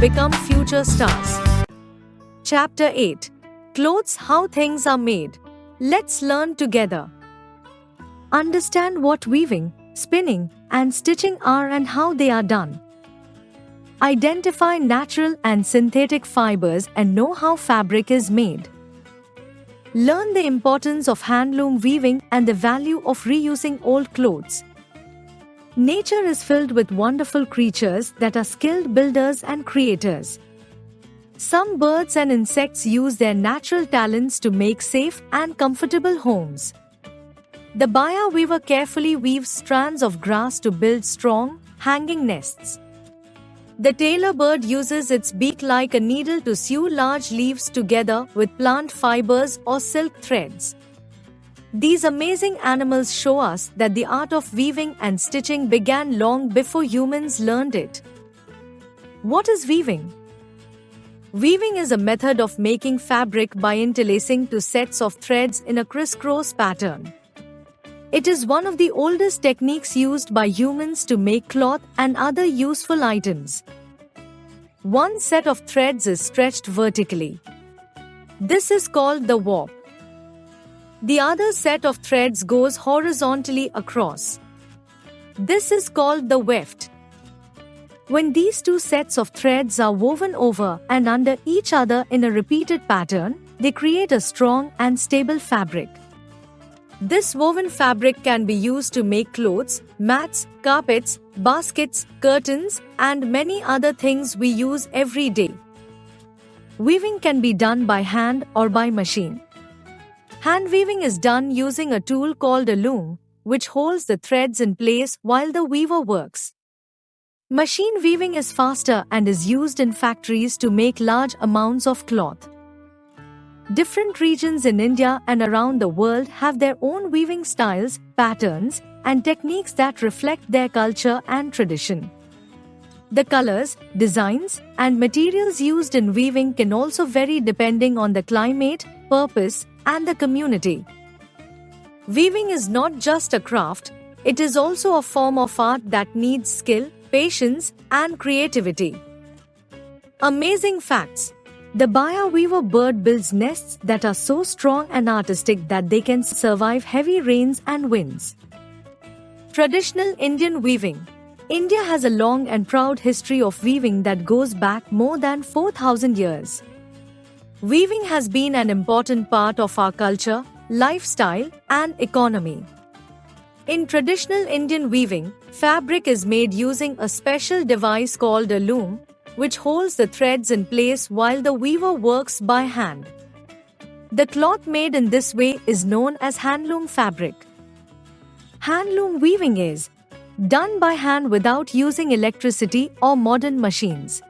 become future stars. Chapter 8. Clothes: How Things Are Made. Let's learn together. Understand what weaving, spinning, and stitching are and how they are done. Identify natural and synthetic fibers and know how fabric is made. Learn the importance of handloom weaving and the value of reusing old clothes. Nature is filled with wonderful creatures that are skilled builders and creators. Some birds and insects use their natural talents to make safe and comfortable homes. The Baya weaver carefully weaves strands of grass to build strong, hanging nests. The tailor bird uses its beak like a needle to sew large leaves together with plant fibers or silk threads. These amazing animals show us that the art of weaving and stitching began long before humans learned it. What is weaving? Weaving is a method of making fabric by interlacing two sets of threads in a crisscross pattern. It is one of the oldest techniques used by humans to make cloth and other useful items. One set of threads is stretched vertically. This is called the warp. The other set of threads goes horizontally across. This is called the weft. When these two sets of threads are woven over and under each other in a repeated pattern, they create a strong and stable fabric. This woven fabric can be used to make clothes, mats, carpets, baskets, curtains, and many other things we use every day. Weaving can be done by hand or by machine. Hand weaving is done using a tool called a loom, which holds the threads in place while the weaver works. Machine weaving is faster and is used in factories to make large amounts of cloth. Different regions in India and around the world have their own weaving styles, patterns, and techniques that reflect their culture and tradition. The colors, designs, and materials used in weaving can also vary depending on the climate, purpose, and the community. Weaving is not just a craft, it is also a form of art that needs skill, patience, and creativity. Amazing facts. The Baya weaver bird builds nests that are so strong and artistic that they can survive heavy rains and winds. Traditional Indian weaving. India has a long and proud history of weaving that goes back more than 4,000 years. Weaving has been an important part of our culture, lifestyle, and economy. In traditional Indian weaving, fabric is made using a special device called a loom, which holds the threads in place while the weaver works by hand. The cloth made in this way is known as handloom fabric. Handloom weaving is done by hand without using electricity or modern machines.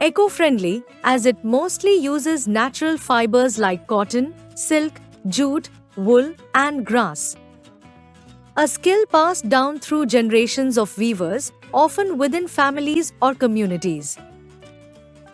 Eco-friendly, as it mostly uses natural fibers like cotton, silk, jute, wool, and grass. A skill passed down through generations of weavers, often within families or communities.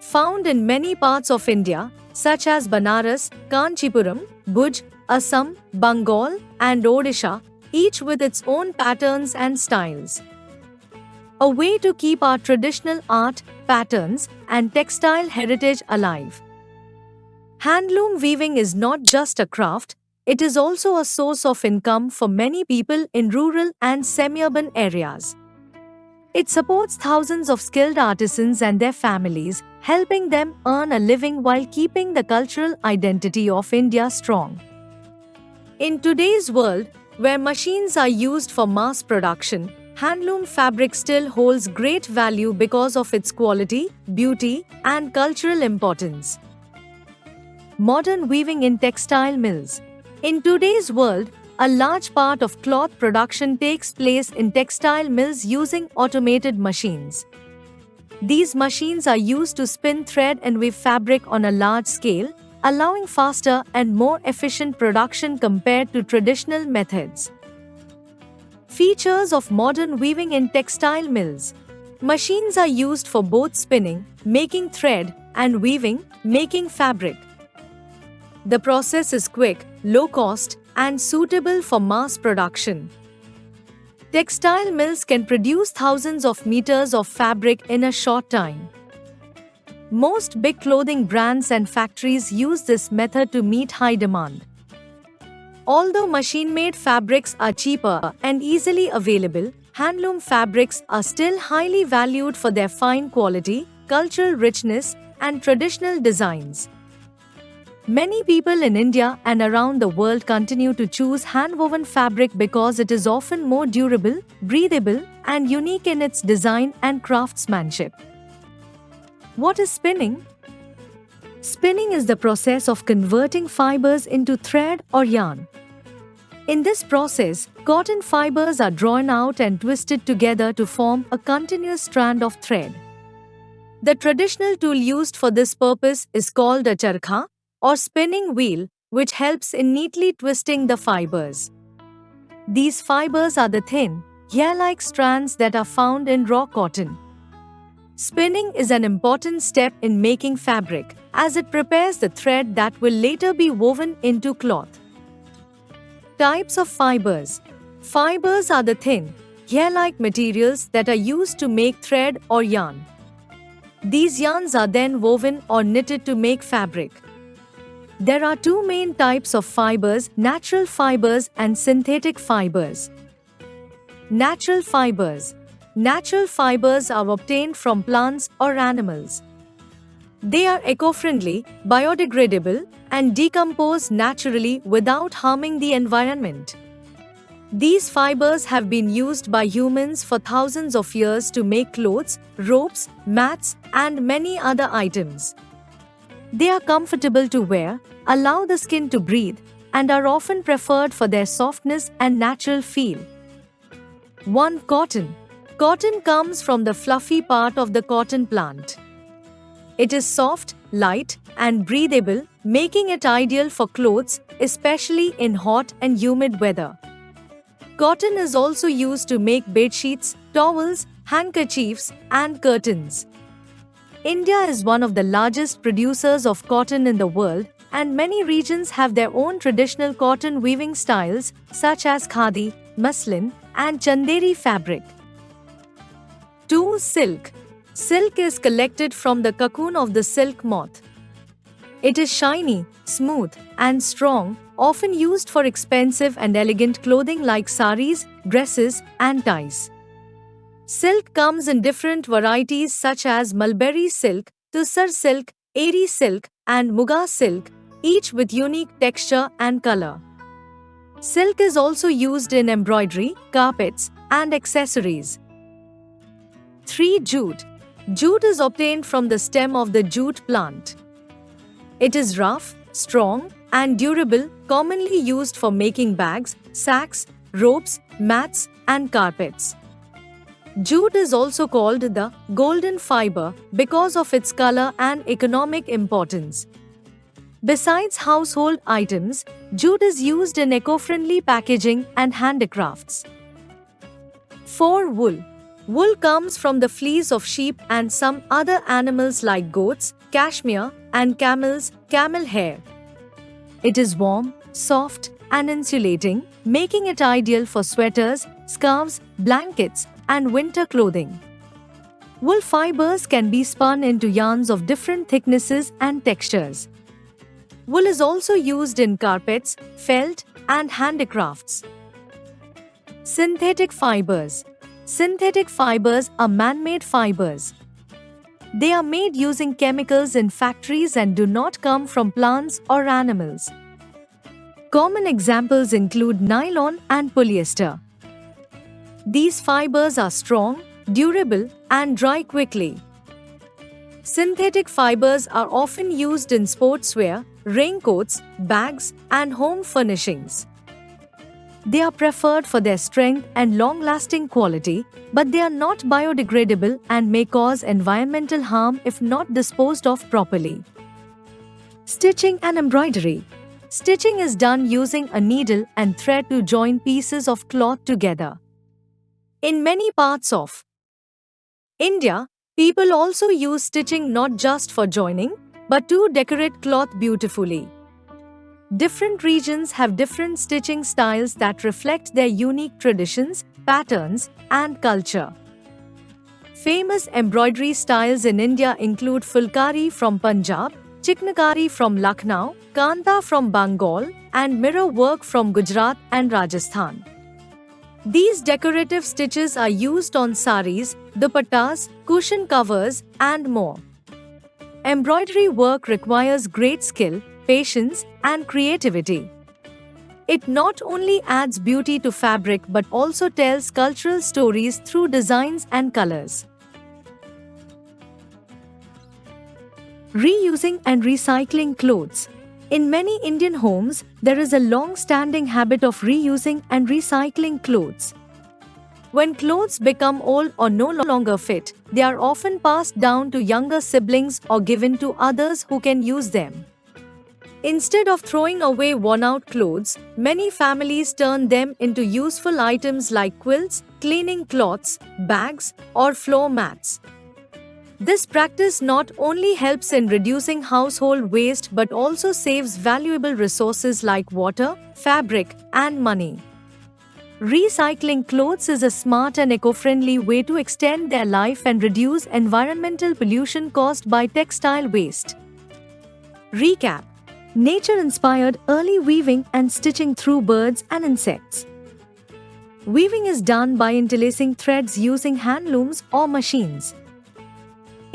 Found in many parts of India, such as Banaras, Kanchipuram, Bhuj, Assam, Bengal, and Odisha, each with its own patterns and styles. A way to keep our traditional art, patterns, and textile heritage alive. Handloom weaving is not just a craft, it is also a source of income for many people in rural and semi-urban areas. It supports thousands of skilled artisans and their families, helping them earn a living while keeping the cultural identity of India strong. In today's world, where machines are used for mass production, handloom fabric still holds great value because of its quality, beauty, and cultural importance. Modern weaving in textile mills. In today's world, a large part of cloth production takes place in textile mills using automated machines. These machines are used to spin thread and weave fabric on a large scale, allowing faster and more efficient production compared to traditional methods. Features of modern weaving in textile mills. Machines are used for both spinning, making thread, and weaving, making fabric. The process is quick, low cost, and suitable for mass production. Textile mills can produce thousands of meters of fabric in a short time. Most big clothing brands and factories use this method to meet high demand. Although machine-made fabrics are cheaper and easily available, handloom fabrics are still highly valued for their fine quality, cultural richness, and traditional designs. Many people in India and around the world continue to choose hand-woven fabric because it is often more durable, breathable, and unique in its design and craftsmanship. What is spinning? Spinning is the process of converting fibers into thread or yarn. In this process, cotton fibers are drawn out and twisted together to form a continuous strand of thread. The traditional tool used for this purpose is called a charkha, or spinning wheel, which helps in neatly twisting the fibers. These fibers are the thin, hair-like strands that are found in raw cotton. Spinning is an important step in making fabric, as it prepares the thread that will later be woven into cloth. Types of fibers. Fibers are the thin, hair-like materials that are used to make thread or yarn. These yarns are then woven or knitted to make fabric. There are two main types of fibers: natural fibers and synthetic fibers. Natural fibers. Natural fibers are obtained from plants or animals. They are eco-friendly, biodegradable, and decompose naturally without harming the environment. These fibers have been used by humans for thousands of years to make clothes, ropes, mats, and many other items. They are comfortable to wear, allow the skin to breathe, and are often preferred for their softness and natural feel. 1. Cotton. Cotton comes from the fluffy part of the cotton plant. It is soft, light, and breathable, making it ideal for clothes, especially in hot and humid weather. Cotton is also used to make bedsheets, towels, handkerchiefs, and curtains. India is one of the largest producers of cotton in the world, and many regions have their own traditional cotton weaving styles, such as khadi, muslin, and chanderi fabric. 2. Silk. Silk is collected from the cocoon of the silk moth. It is shiny, smooth, and strong, often used for expensive and elegant clothing like saris, dresses, and ties. Silk comes in different varieties such as mulberry silk, tussar silk, eri silk, and muga silk, each with unique texture and color. Silk is also used in embroidery, carpets, and accessories. 3. Jute. Jute is obtained from the stem of the jute plant. It is rough, strong, and durable, commonly used for making bags, sacks, ropes, mats, and carpets. Jute is also called the golden fiber because of its color and economic importance. Besides household items, jute is used in eco-friendly packaging and handicrafts. 4. Wool. Wool comes from the fleece of sheep and some other animals like goats, cashmere, and camel hair. It is warm, soft, and insulating, making it ideal for sweaters, scarves, blankets, and winter clothing. Wool fibers can be spun into yarns of different thicknesses and textures. Wool is also used in carpets, felt, and handicrafts. Synthetic fibers. Synthetic fibers are man-made fibers. They are made using chemicals in factories and do not come from plants or animals. Common examples include nylon and polyester. These fibers are strong, durable, and dry quickly. Synthetic fibers are often used in sportswear, raincoats, bags, and home furnishings. They are preferred for their strength and long-lasting quality, but they are not biodegradable and may cause environmental harm if not disposed of properly. Stitching and embroidery. Stitching is done using a needle and thread to join pieces of cloth together. In many parts of India, people also use stitching not just for joining, but to decorate cloth beautifully. Different regions have different stitching styles that reflect their unique traditions, patterns, and culture. Famous embroidery styles in India include Fulkari from Punjab, Chiknakari from Lucknow, Kanta from Bengal, and mirror work from Gujarat and Rajasthan. These decorative stitches are used on saris, dupattas, cushion covers, and more. Embroidery work requires great skill, patience, and creativity. It not only adds beauty to fabric but also tells cultural stories through designs and colors. Reusing and recycling clothes. In many Indian homes, there is a long-standing habit of reusing and recycling clothes. When clothes become old or no longer fit, they are often passed down to younger siblings or given to others who can use them. Instead of throwing away worn-out clothes, many families turn them into useful items like quilts, cleaning cloths, bags, or floor mats. This practice not only helps in reducing household waste but also saves valuable resources like water, fabric, and money. Recycling clothes is a smart and eco-friendly way to extend their life and reduce environmental pollution caused by textile waste. Recap: nature-inspired early weaving and stitching through birds and insects. Weaving is done by interlacing threads using handlooms or machines.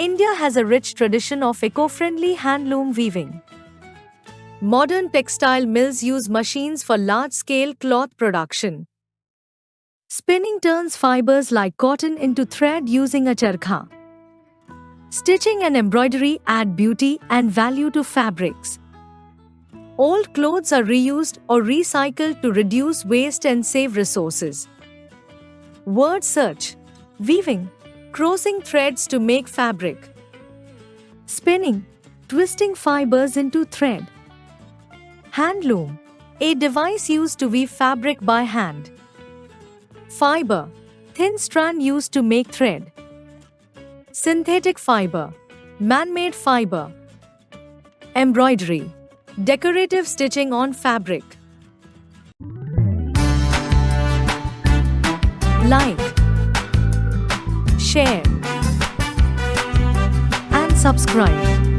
India has a rich tradition of eco-friendly handloom weaving. Modern textile mills use machines for large-scale cloth production. Spinning turns fibers like cotton into thread using a charkha. Stitching and embroidery add beauty and value to fabrics. Old clothes are reused or recycled to reduce waste and save resources. Word search: weaving, crossing threads to make fabric. Spinning, twisting fibers into thread. Handloom, a device used to weave fabric by hand. Fiber, thin strand used to make thread. Synthetic fiber, man-made fiber. Embroidery, decorative stitching on fabric. Like, share, and subscribe.